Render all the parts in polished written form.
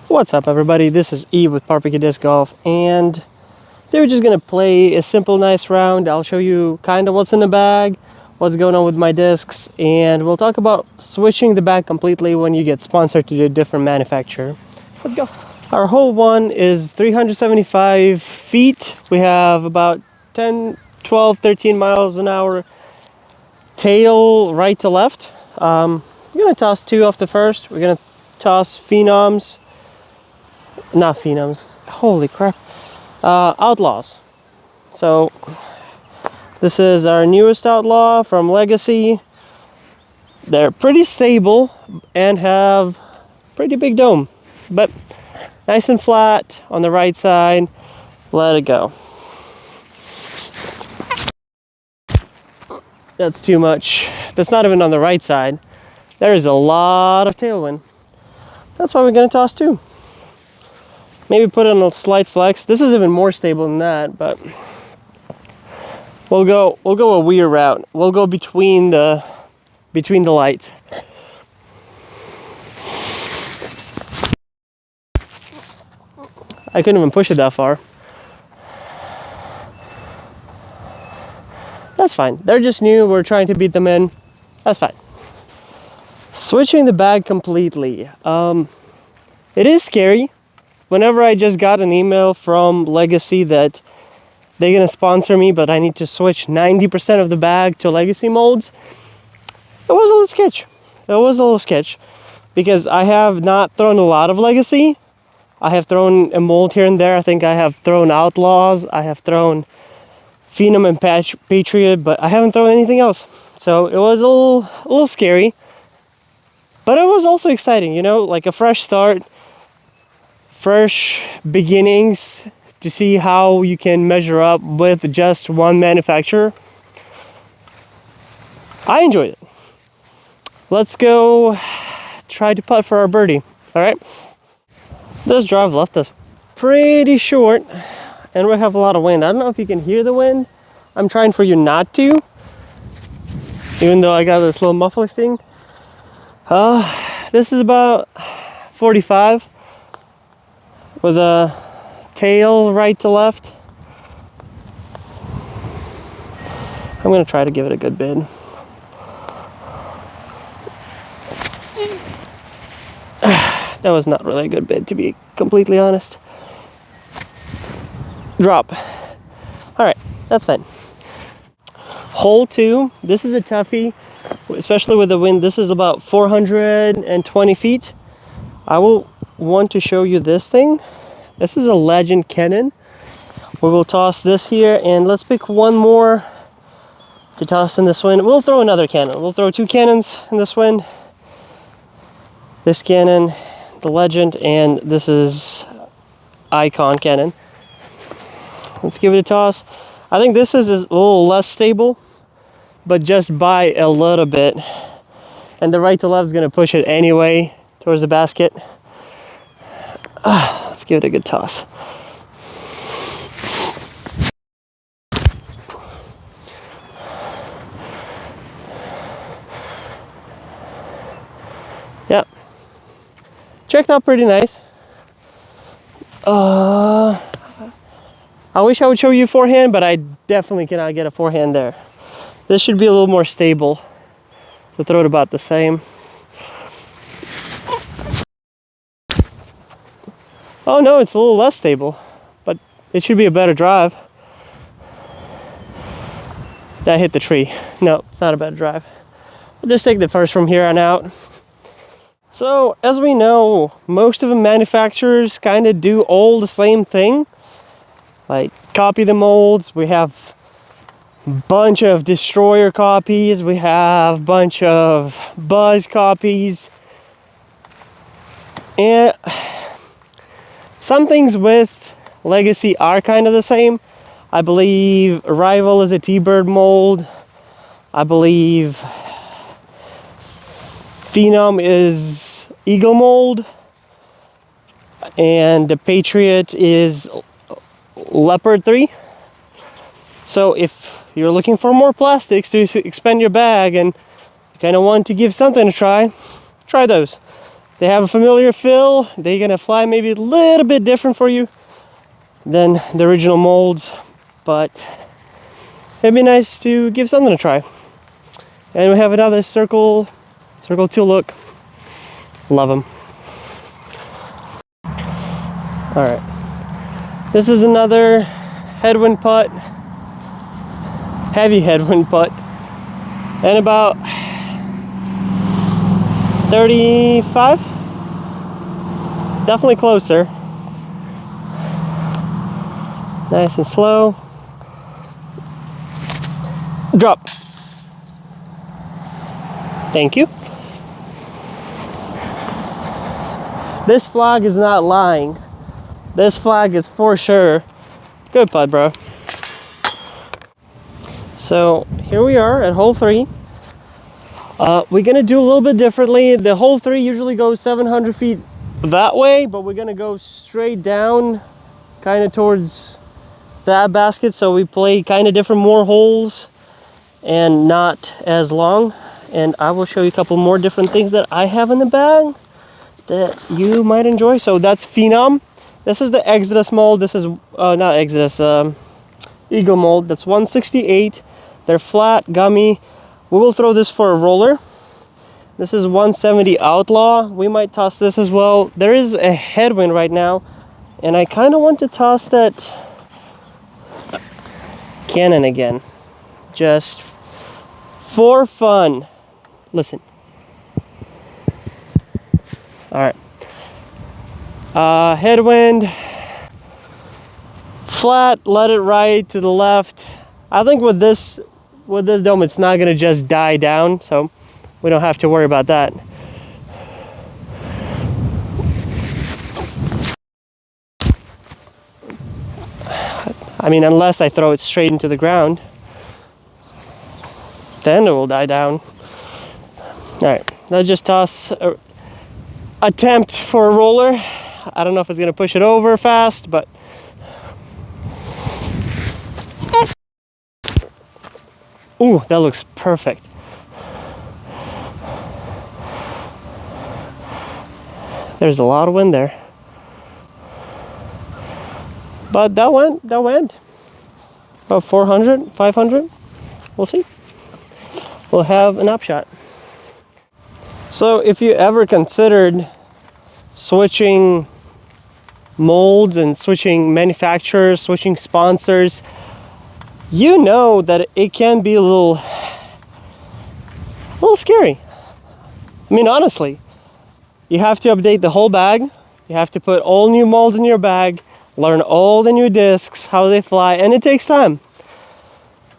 What's up, everybody? This is Eve with Parpika Disc Golf, and today we're just gonna play a simple, nice round. I'll show you kind of what's in the bag, what's going on with my discs, and we'll talk about switching the bag completely when you get sponsored to a different manufacturer. Let's go. Our hole one is 375 feet. We have about 10, 12, 13 miles an hour tail right to left. We're gonna toss two off the first. We're gonna toss Phenoms. Not Phenoms, holy crap, Outlaws. So this is our newest Outlaw from Legacy. They're pretty stable and have pretty big dome, but nice and flat on the right side. Let it go. That's too much. That's not even on the right side. There is a lot of tailwind. That's why we're gonna toss two. Maybe put in a slight flex. This is even more stable than that, but we'll go a weird route. We'll go between the lights. I couldn't even push it that far. That's fine. They're just new. We're trying to beat them in. That's fine. Switching the bag completely. It is scary. Whenever I just got an email from Legacy that they're gonna sponsor me, but I need to switch 90% of the bag to Legacy molds, it was a little sketch. It was a little sketch because I have not thrown a lot of Legacy. I have thrown a mold here and there. I think I have thrown Outlaws. I have thrown Phenom and Patriot, but I haven't thrown anything else. So it was a little scary, but it was also exciting. You know, like a fresh start. Fresh beginnings to see how you can measure up with just one manufacturer. I enjoyed it. Let's go try to putt for our birdie. All right. This drive left us pretty short and we have a lot of wind. I don't know if you can hear the wind. I'm trying for you not to, even though I got this little muffler thing. This is about 45. With a tail right to left. I'm gonna try to give it a good bid. That was not really a good bid, to be completely honest. Drop. All right, that's fine. Hole two, this is a toughie, especially with the wind. This is about 420 feet. I will want to show you this thing. This is a Legend cannon. We will toss this here, and let's pick one more to toss in this wind. We'll throw another cannon. We'll throw two cannons in this wind. This cannon, the Legend, and this is Icon cannon. Let's give it a toss. I think this is a little less stable, but just by a little bit. And the right to left is gonna push it anyway towards the basket. Let's give it a good toss. Yep. Checked out pretty nice. I wish I would show you forehand, but I definitely cannot get a forehand there. This should be a little more stable. So throw it about the same. Oh no, it's a little less stable, but it should be a better drive. That hit the tree. No, it's not a better drive. We'll just take the first from here on out. So, as we know, most of the manufacturers kind of do all the same thing. Like, copy the molds. We have a bunch of Destroyer copies. We have a bunch of Buzz copies. And some things with Legacy are kind of the same. I believe Rival is a T-Bird mold. I believe Phenom is Eagle mold. And the Patriot is Leopard 3. So if you're looking for more plastics to expand your bag and you kind of want to give something a try, try those. They have a familiar feel. They're gonna fly maybe a little bit different for you than the original molds, but it'd be nice to give something a try. And we have another Circle 2 look. Love them. All right, this is another headwind putt, heavy headwind putt, and about 35, definitely closer. Nice and slow. Drop. Thank you. This flag is not lying. This flag is for sure. Good putt, bro. So here we are at hole 3. We're gonna do a little bit differently. The hole 3 usually goes 700 feet that way, but we're gonna go straight down kind of towards that basket, so we play kind of different, more holes and not as long. And I will show you a couple more different things that I have in the bag that you might enjoy. So that's Phenom. This is the Exodus mold. This is not Exodus, Eagle mold. That's 168. They're flat, gummy. We will throw this for a roller. This is 170 Outlaw. We might toss this as well. There is a headwind right now, and I kind of want to toss that Cannon again, just for fun. Listen. All right. Headwind, flat, let it ride to the left. I think with this dome, it's not gonna just die down, so we don't have to worry about that. I mean, unless I throw it straight into the ground, then it will die down. All right, let's just toss a attempt for a roller. I don't know if it's gonna push it over fast, but ooh, that looks perfect. There's a lot of wind there, but that went about 400, 500. We'll see. We'll have an upshot. So if you ever considered switching molds and switching manufacturers, switching sponsors, you know that it can be a little scary. I mean, honestly, you have to update the whole bag. You have to put all new molds in your bag, learn all the new discs, how they fly, and it takes time.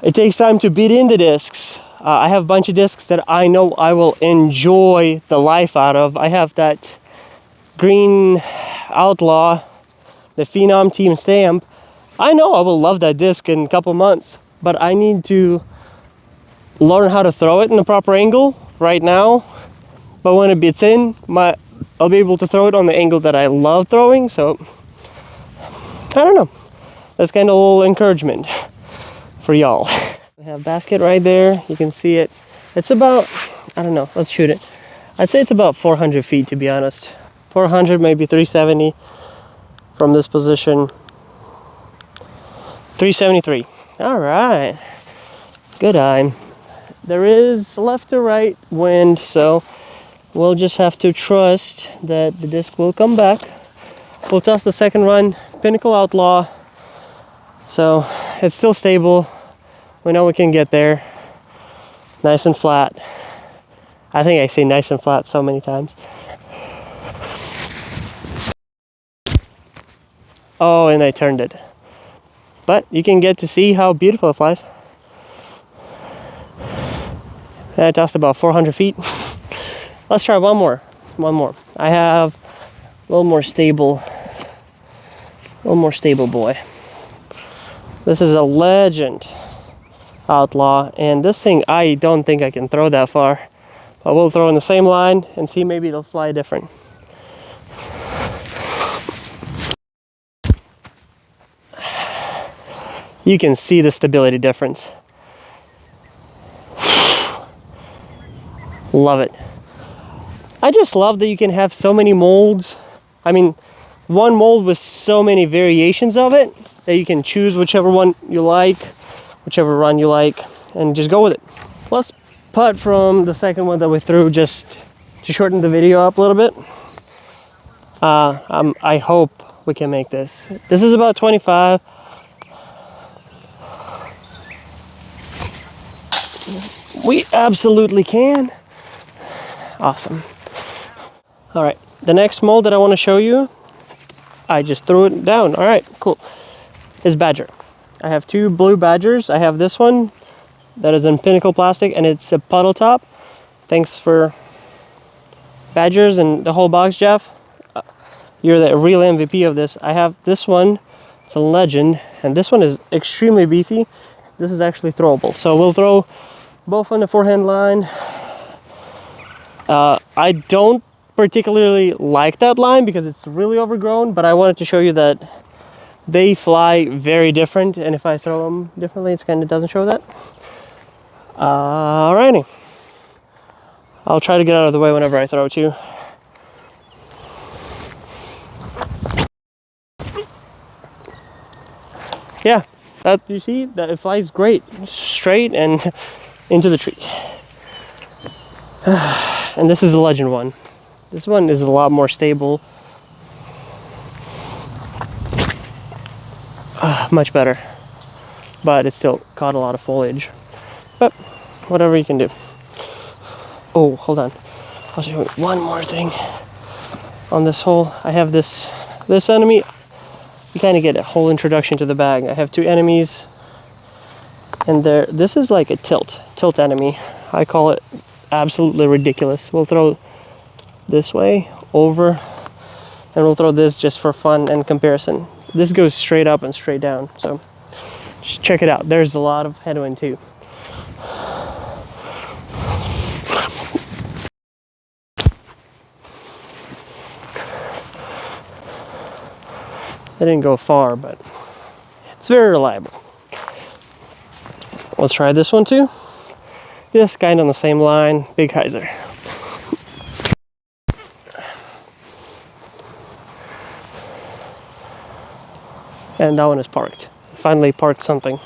It takes time to beat in the discs. I have a bunch of discs that I know I will enjoy the life out of. I have that green Outlaw, the Phenom Team Stamp. I know I will love that disc in a couple months, but I need to learn how to throw it in the proper angle right now. But when it beats in, I'll be able to throw it on the angle that I love throwing. So I don't know. That's kind of a little encouragement for y'all. We have a basket right there. You can see it. It's about, I don't know, let's shoot it. I'd say it's about 400 feet, to be honest. 400, maybe 370 from this position. 373. All right. Good eye. There is left to right wind, so we'll just have to trust that the disc will come back. We'll toss the second run, Pinnacle Outlaw. So it's still stable. We know we can get there. Nice and flat. I think I say nice and flat so many times. Oh, and I turned it. But you can get to see how beautiful it flies. And I tossed about 400 feet. Let's try one more. I have a little more stable boy. This is a Legend Outlaw, and this thing, I don't think I can throw that far. But we'll throw in the same line and see, maybe it'll fly different. You can see the stability difference. Love it. I just love that you can have so many molds. I mean, one mold with so many variations of it that you can choose whichever one you like, whichever run you like, and just go with it. Let's putt from the second one that we threw just to shorten the video up a little bit. I hope we can make this. This is about 25. We absolutely can. Awesome. All right, the next mold that I want to show you, I just threw it down. All right, cool. Is Badger. I have two blue Badgers. I have this one that is in Pinnacle Plastic, and it's a puddle top. Thanks for Badgers and the whole box, Jeff. You're the real MVP of this. I have this one. It's a legend, and this one is extremely beefy. This is actually throwable, so we'll throw both on the forehand line. I don't particularly like that line because it's really overgrown, but I wanted to show you that they fly very different, and if I throw them differently, it kind of doesn't show that. Alrighty. I'll try to get out of the way whenever I throw too. Yeah, that, you see that it flies great, straight and into the tree. And this is the legend one. This one is a lot more stable. Much better, but it still caught a lot of foliage, but whatever you can do. Oh, hold on, I'll show you one more thing on this hole. I have this enemy. You kind of get a whole introduction to the bag. I have two enemies, and this is like a tilt enemy. I call it absolutely ridiculous. We'll throw this way over, and we'll throw this just for fun and comparison. This goes straight up and straight down, so just check it out. There's a lot of headwind too. They didn't go far, but it's very reliable. Let's try this one too. Just kind of on the same line, big hyzer. And that one is parked. Finally parked something.